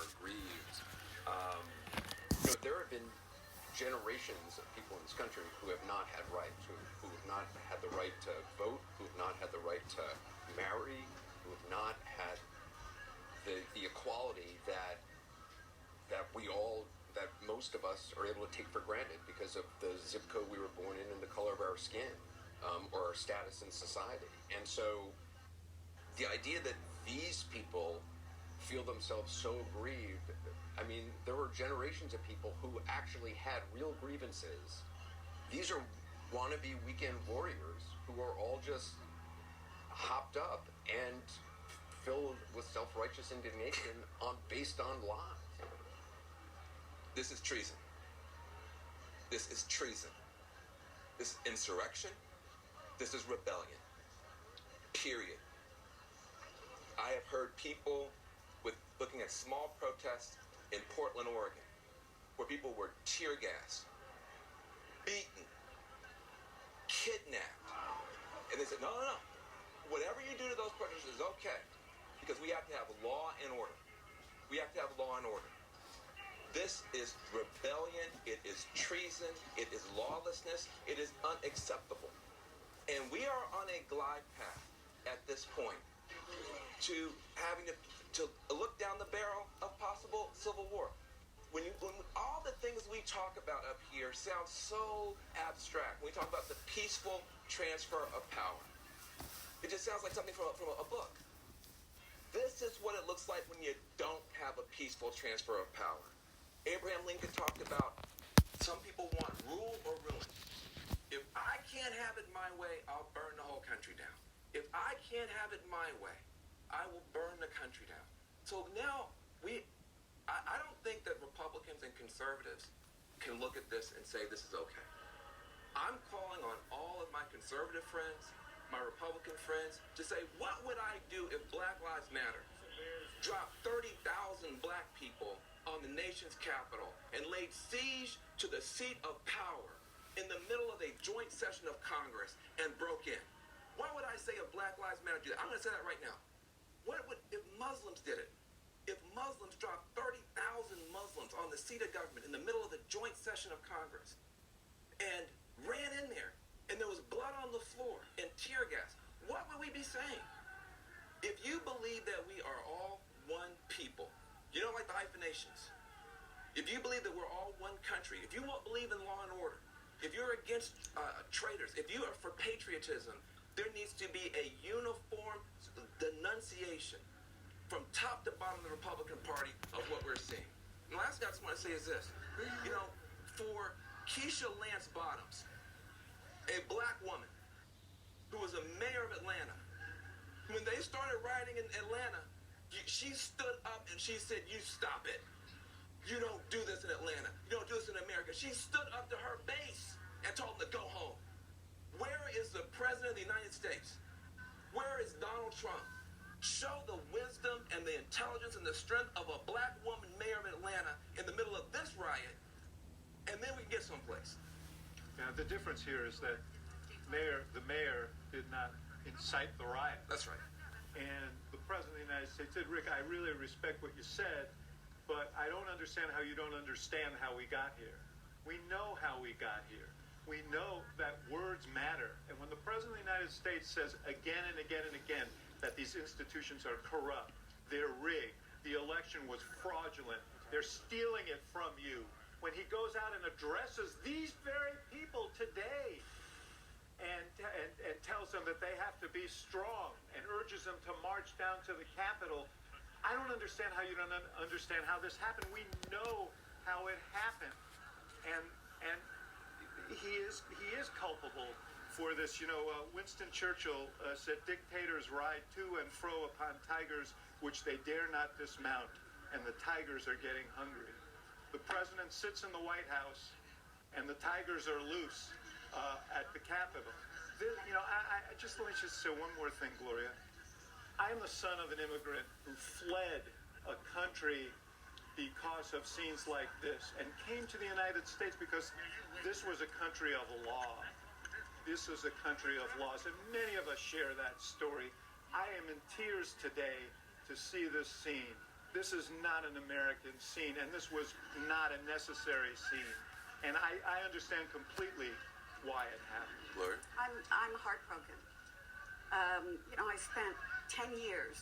are aggrieved. There have been generations of people in this country who have not had rights, who have not had the right to vote, who have not had the right to marry, who have not had the equality that most of us are able to take for granted because of the zip code we were born in and the color of our skin, or our status in society. And so the idea that these people feel themselves so aggrieved, I mean, there were generations of people who actually had real grievances. These are wannabe weekend warriors who are all just hopped up and filled with self-righteous indignation based on lies. This is treason. This is treason. This is insurrection. This is rebellion. Period. I have heard people looking at small protests in Portland, Oregon, where people were tear gassed, beaten, kidnapped. And they said, no. Whatever you do to those protesters is okay, because we have to have law and order. We have to have law and order. This is rebellion. It is treason. It is lawlessness. It is unacceptable. And we are on a glide path at this point to having to look down the barrel of possible civil war. When all the things we talk about up here sound so abstract. When we talk about the peaceful transfer of power, it just sounds like something from a book. This is what it looks like when you don't have a peaceful transfer of power. Abraham Lincoln talked about some people want rule or ruin. If I can't have it my way, I'll burn the whole country down. If I can't have it my way, I will burn the country down. So now I don't think that Republicans and conservatives can look at this and say this is okay. I'm calling on all of my conservative friends, my Republican friends, to say, what would I do if Black Lives Matter dropped 30,000 black people on the nation's capital and laid siege to the seat of power in the middle of a joint session of Congress and broke in? What would I say if Black Lives Matter did that? I'm going to say that right now. What would if Muslims did it? If Muslims dropped 30,000 Muslims on the seat of government in the middle of the joint session of Congress and ran in there and there was blood on the floor and tear gas, what would we be saying? If you believe that we are all one people, you don't like the hyphenations. If you believe that we're all one country, if you won't believe in law and order, if you're against traitors, if you are for patriotism, there needs to be a uniform denunciation from top to bottom of the Republican Party of what we're seeing. And the last thing I just want to say is this. For Keisha Lance Bottoms, a black woman who was a mayor of Atlanta, when they started rioting in Atlanta, she stood up and she said, you stop it. You don't do this in Atlanta. You don't do this in America. She stood up to her base and told them to go home. Where is the President of the United States? Where is Donald Trump? Show the wisdom and the intelligence and the strength of a black woman mayor of Atlanta in the middle of this riot, and then we can get someplace. Now, the difference here is that the mayor did not incite the riot. That's right. And the President of the United States said, Rick, I really respect what you said, but I don't understand how you don't understand how we got here. We know how we got here. We know that words matter. And when the President of the United States says again and again and again that these institutions are corrupt, they're rigged, the election was fraudulent, they're stealing it from you, when he goes out and addresses these very people today and tells them that they have to be strong and urges them to march down to the Capitol, I don't understand how you don't understand how this happened. We know how it happened. And he is culpable for this. Winston Churchill said, dictators ride to and fro upon tigers which they dare not dismount, and the tigers are getting hungry. The president sits in the White House, and the tigers are loose at the Capitol. Let me just say one more thing, Gloria. I am the son of an immigrant who fled a country because of scenes like this and came to the United States because this was a country of law. This is a country of laws, and many of us share that story. I am in tears today to see this scene. this is not an American scene, and this was not a necessary scene. And I understand completely why it happened. Lori? I'm heartbroken. I spent 10 years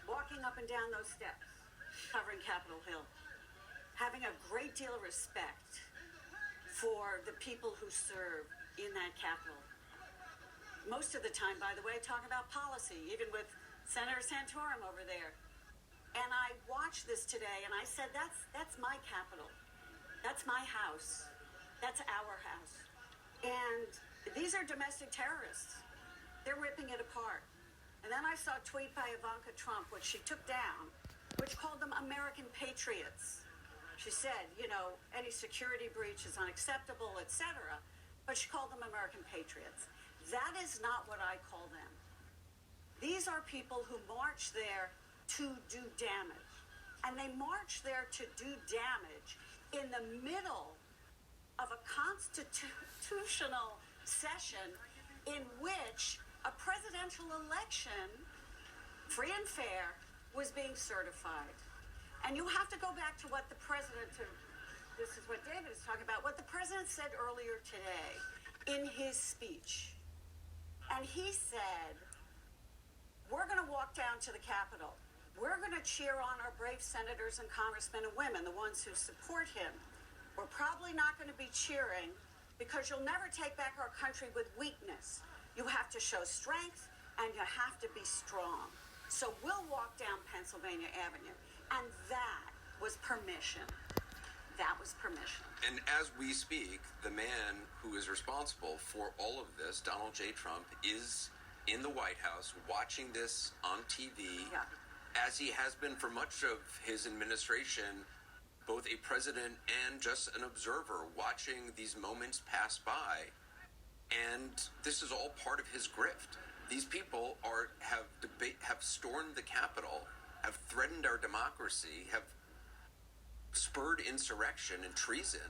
walking up and down those steps, covering Capitol Hill, having a great deal of respect for the people who serve in that Capitol. Most of the time, by the way, talking about policy, even with Senator Santorum over there. And I watched this today, and I said, that's my Capitol. That's my house. That's our house. And these are domestic terrorists. They're ripping it apart. And then I saw a tweet by Ivanka Trump, which she took down, which called them American patriots. She said, any security breach is unacceptable, etc. But she called them American patriots. That is not what I call them. These are people who march there to do damage. And they march there to do damage in the middle of a constitutional session in which a presidential election, free and fair, was being certified. And you have to go back to what the president, this is what David is talking about, what the president said earlier today in his speech. And he said, we're going to walk down to the Capitol. We're going to cheer on our brave senators and congressmen and women, the ones who support him. We're probably not going to be cheering because you'll never take back our country with weakness. You have to show strength and you have to be strong. So we'll walk down Pennsylvania Avenue. And that was permission. That was permission. And as we speak, the man who is responsible for all of this, Donald J. Trump, is in the White House watching this on TV, as he has been for much of his administration, both a president and just an observer, watching these moments pass by. And this is all part of his grift. These people have stormed the Capitol, have threatened our democracy, have spurred insurrection and treason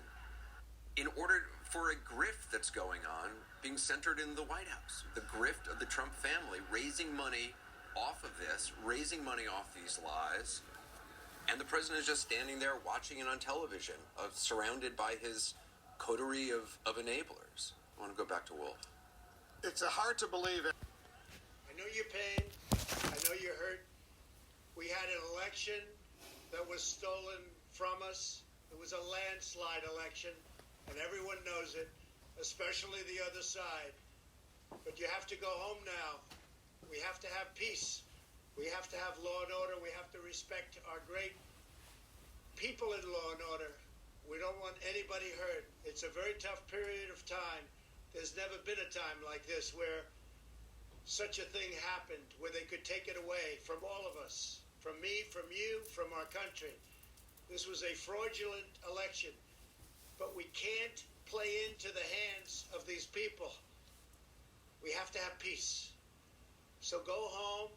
in order for a grift that's going on being centered in the White House. The grift of the Trump family, raising money off of this, raising money off these lies. And the president is just standing there watching it on television, surrounded by his coterie of enablers. I want to go back to Wolf. It's hard to believe. I know your pain. I know you're hurt. We had an election that was stolen from us. It was a landslide election, and everyone knows it, especially the other side. But you have to go home now. We have to have peace. We have to have law and order. We have to respect our great people in law and order. We don't want anybody hurt. It's a very tough period of time. There's never been a time like this where such a thing happened, where they could take it away from all of us, from me, from you, from our country. This was a fraudulent election, but we can't play into the hands of these people. We have to have peace. So go home.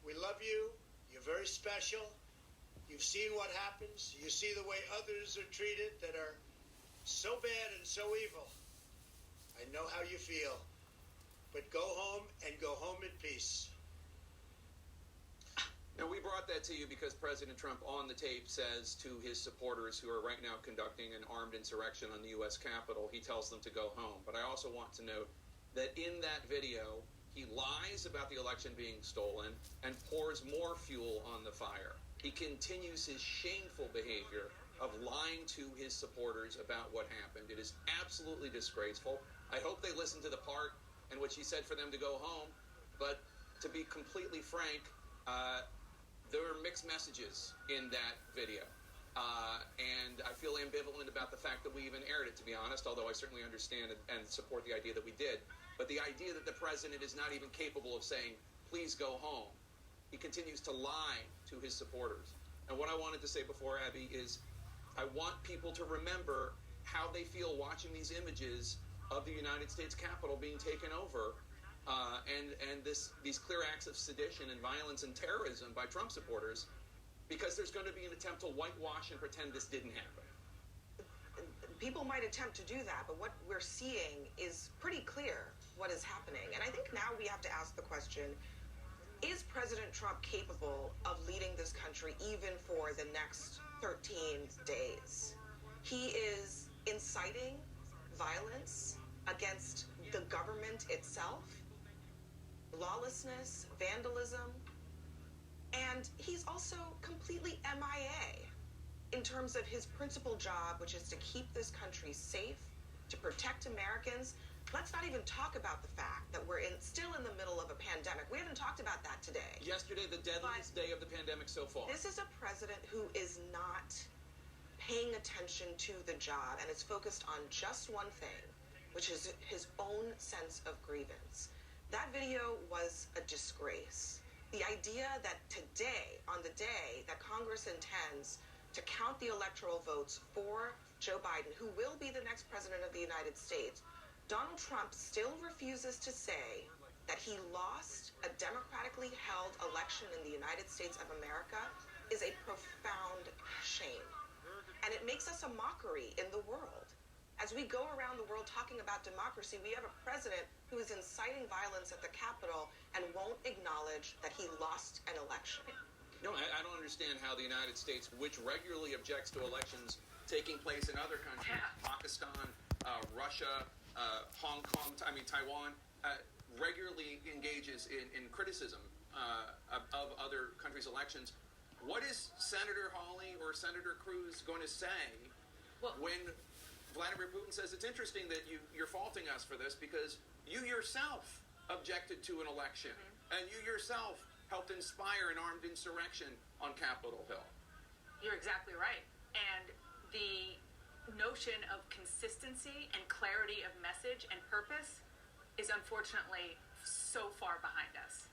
We love you. You're very special. You've seen what happens. You see the way others are treated that are so bad and so evil. I know how you feel. But go home and go home in peace. Now, we brought that to you because President Trump on the tape says to his supporters who are right now conducting an armed insurrection on the U.S. Capitol, he tells them to go home. But I also want to note that in that video, he lies about the election being stolen and pours more fuel on the fire. He continues his shameful behavior of lying to his supporters about what happened. It is absolutely disgraceful. I hope they listen to the part in which he said for them to go home. But to be completely frank, there were mixed messages in that video. And I feel ambivalent about the fact that we even aired it, to be honest, although I certainly understand and support the idea that we did. But the idea that the president is not even capable of saying, please go home. He continues to lie to his supporters. And what I wanted to say before, Abby, is I want people to remember how they feel watching these images of the United States Capitol being taken over, and these clear acts of sedition and violence and terrorism by Trump supporters, because there's going to be an attempt to whitewash and pretend this didn't happen. People might attempt to do that, but what we're seeing is pretty clear what is happening. And I think now we have to ask the question, is President Trump capable of leading this country even for the next 13 days? He is inciting violence against the government itself, lawlessness, vandalism, and he's also completely MIA in terms of his principal job, which is to keep this country safe, to protect Americans. Let's not even talk about the fact that we're still in the middle of a pandemic. We haven't talked about that today. Yesterday, the deadliest day of the pandemic so far. This is a president who is not paying attention to the job and is focused on just one thing, which is his own sense of grievance. That video was a disgrace. The idea that today, on the day that Congress intends to count the electoral votes for Joe Biden, who will be the next president of the United States, Donald Trump still refuses to say that he lost a democratically held election in the United States of America is a profound shame. And it makes us a mockery in the world. As we go around the world talking about democracy, we have a president who is inciting violence at the Capitol and won't acknowledge that he lost an election. No, I don't understand how the United States, which regularly objects to elections taking place in other countries, Pakistan, Russia, Hong Kong, Taiwan, regularly engages in criticism of other countries' elections. What is Senator Hawley or Senator Cruz going to say when Vladimir Putin says it's interesting that you're faulting us for this because you yourself objected to an election and you yourself helped inspire an armed insurrection on Capitol Hill? You're exactly right. And the notion of consistency and clarity of message and purpose is unfortunately so far behind us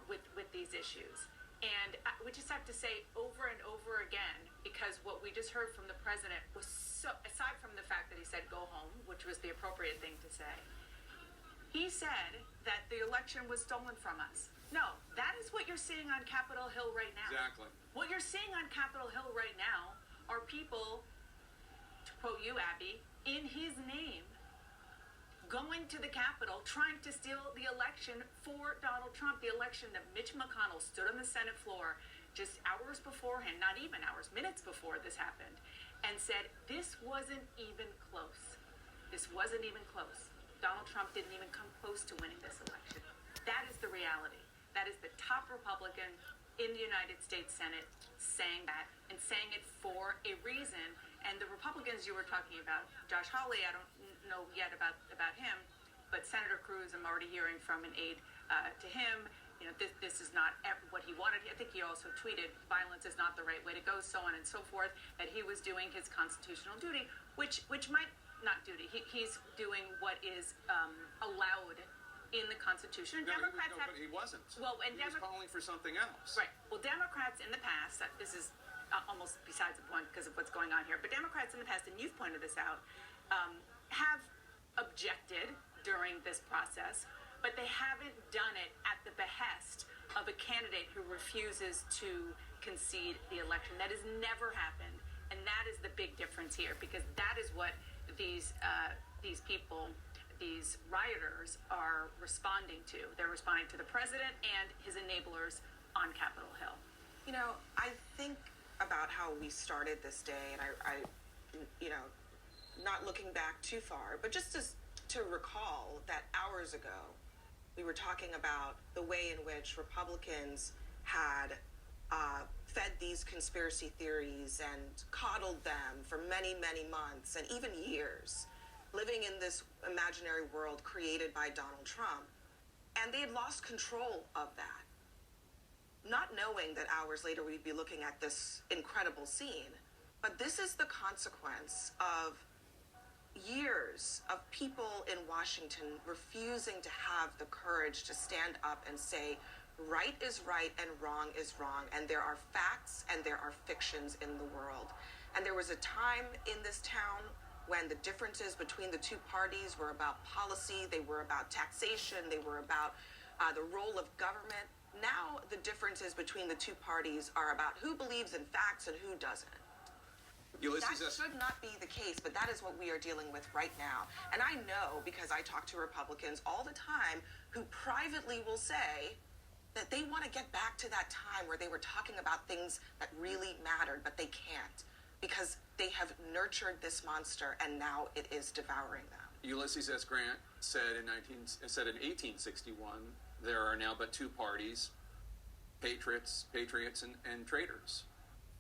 with these issues. And we just have to say over and over again, because what we just heard from the president was so, aside from the fact that he said go home, which was the appropriate thing to say, he said that the election was stolen from us. No, that is what you're seeing on Capitol Hill right now. Exactly. What you're seeing on Capitol Hill right now are people, to quote you, Abby, in his name, going to the Capitol, trying to steal the election for Donald Trump, the election that Mitch McConnell stood on the Senate floor just hours beforehand, not even hours, minutes before this happened, and said, this wasn't even close. This wasn't even close. Donald Trump didn't even come close to winning this election. That is the reality. That is the top Republican in the United States Senate saying that, and saying it for a reason. And the Republicans you were talking about, Josh Hawley, I don't know yet about him, but Senator Cruz, I'm already hearing from an aide to him, this is not what he wanted. I think he also tweeted, violence is not the right way to go, so on and so forth, that he was doing his constitutional duty, which might not duty. He's doing what is allowed in the Constitution. No, Democrats but he wasn't. Well, and he was calling for something else. Right. Well, Democrats in the past, this is almost besides the point because of what's going on here, but Democrats in the past, and you've pointed this out, have objected during this process, but they haven't done it at the behest of a candidate who refuses to concede the election. That has never happened, and that is the big difference here, because that is what these people, these rioters, are responding to. They're responding to the president and his enablers on Capitol Hill. I think about how we started this day, and I not looking back too far, but just to recall that hours ago, we were talking about the way in which Republicans had fed these conspiracy theories and coddled them for many, many months and even years, living in this imaginary world created by Donald Trump. And they had lost control of that, not knowing that hours later we'd be looking at this incredible scene. But this is the consequence of years of people in Washington refusing to have the courage to stand up and say, right is right and wrong is wrong, and there are facts and there are fictions in the world. And there was a time in this town when the differences between the two parties were about policy, they were about taxation, they were about the role of government. Now the differences between the two parties are about who believes in facts and who doesn't. Ulysses, that should not be the case, but that is what we are dealing with right now. And I know, because I talk to Republicans all the time who privately will say that they want to get back to that time where they were talking about things that really mattered, but they can't because they have nurtured this monster and now it is devouring them. Ulysses S. Grant said in 1861, there are now but two parties, patriots and traitors.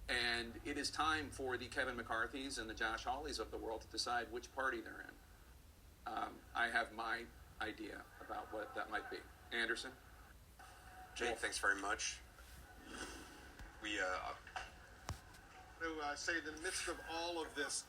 And it is time for the Kevin McCarthys and the Josh Hawleys of the world to decide which party they're in. I have my idea about what that might be. Anderson? Jay, thanks very much. To say in the midst of all of this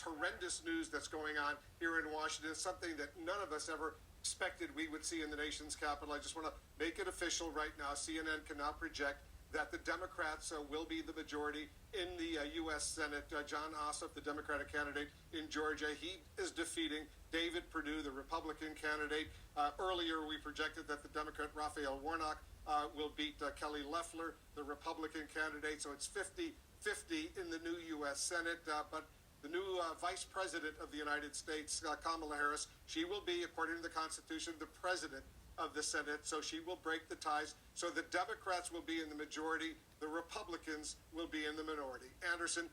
horrendous news that's going on here in Washington, something that none of us ever expected we would see in the nation's capital. I just want to make it official right now. CNN can now project that the Democrats will be the majority in the U.S. Senate. John Ossoff, the Democratic candidate in Georgia, he is defeating David Perdue, the Republican candidate. Earlier, we projected that the Democrat Raphael Warnock will beat Kelly Loeffler, the Republican candidate. So it's 50-50 in the new U.S. Senate. But the new Vice President of the United States, Kamala Harris, she will be, according to the Constitution, the President of the Senate, so she will break the ties. So the Democrats will be in the majority, the Republicans will be in the minority. Anderson,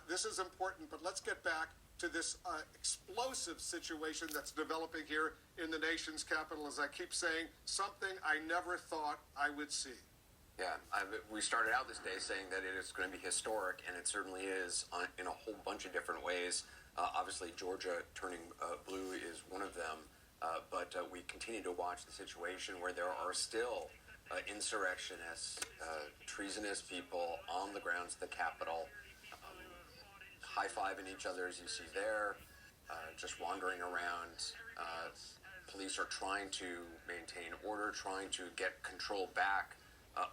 this is important, but let's get back to this explosive situation that's developing here in the nation's capital. As I keep saying, something I never thought I would see. Yeah, we started out this day saying that it is going to be historic, and it certainly is in a whole bunch of different ways. Obviously, Georgia turning blue is one of them. But we continue to watch the situation where there are still insurrectionists, treasonous people on the grounds of the Capitol, high-fiving each other, as you see there, just wandering around. Police are trying to maintain order, trying to get control back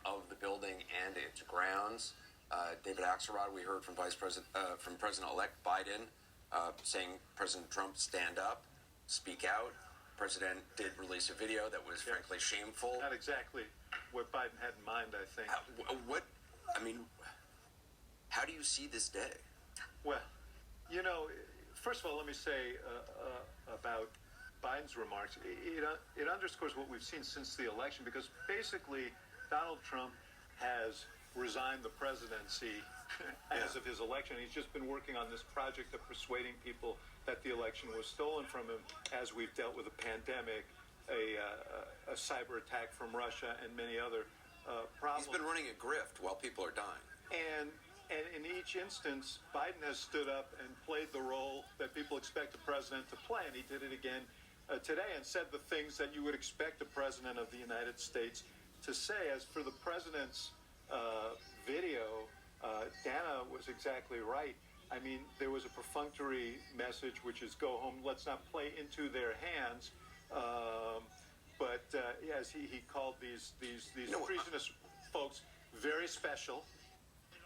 of the building and its grounds. David Axelrod, we heard from from President-elect Biden, saying, President Trump, stand up, speak out. President did release a video that was frankly shameful. Not exactly what Biden had in mind, I think. How do you see this day? Well, first of all, let me say about Biden's remarks, it underscores what we've seen since the election, because basically Donald Trump has resigned the presidency as of his election. He's just been working on this project of persuading people that the election was stolen from him, as we've dealt with a pandemic, a cyber attack from Russia, and many other problems. He's been running a grift while people are dying. And in each instance, Biden has stood up and played the role that people expect a president to play, and he did it again today and said the things that you would expect a president of the United States to say. As for the president's video, Dana was exactly right. I mean, there was a perfunctory message, which is go home, let's not play into their hands. But as he called these treasonous folks very special.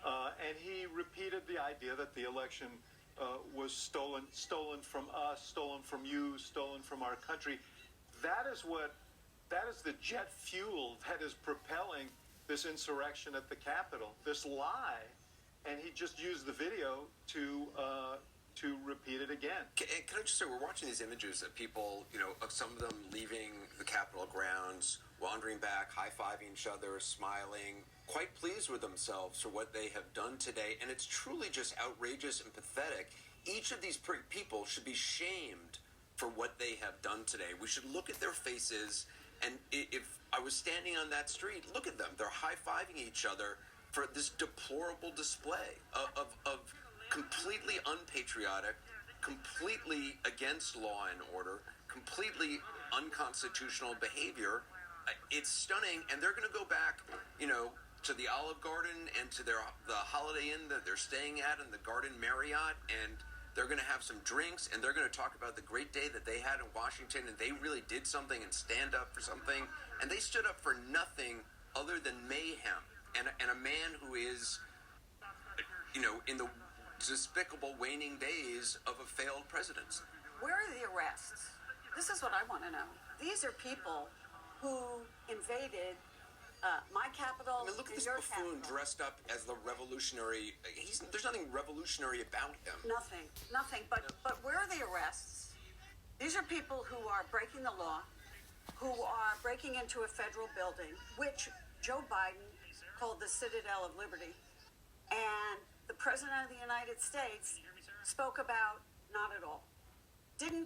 And he repeated the idea that the election was stolen from us, stolen from you, stolen from our country. That is the jet fuel that is propelling this insurrection at the Capitol, this lie. And he just used the video to repeat it again. Can I just say, we're watching these images of people, some of them leaving the Capitol grounds, wandering back, high-fiving each other, smiling, quite pleased with themselves for what they have done today. And it's truly just outrageous and pathetic. Each of these people should be shamed for what they have done today. We should look at their faces, and if I was standing on that street, look at them. They're high-fiving each other for this deplorable display of completely unpatriotic, completely against law and order, completely unconstitutional behavior. It's stunning, and they're going to go back, to the Olive Garden and to the Holiday Inn that they're staying at in the Garden Marriott, and they're going to have some drinks, and they're going to talk about the great day that they had in Washington, and they really did something and stand up for something, and they stood up for nothing other than mayhem, and a man who is, in the despicable waning days of a failed presidency. Where are the arrests? This is what I want to know. These are people who invaded my capital. I mean, look at this buffoon dressed up as the revolutionary. There's nothing revolutionary about him. Nothing. But where are the arrests? These are people who are breaking the law. who are breaking into a federal building, which Joe Biden called the Citadel of Liberty, and the President of the United States spoke about not at all. Didn't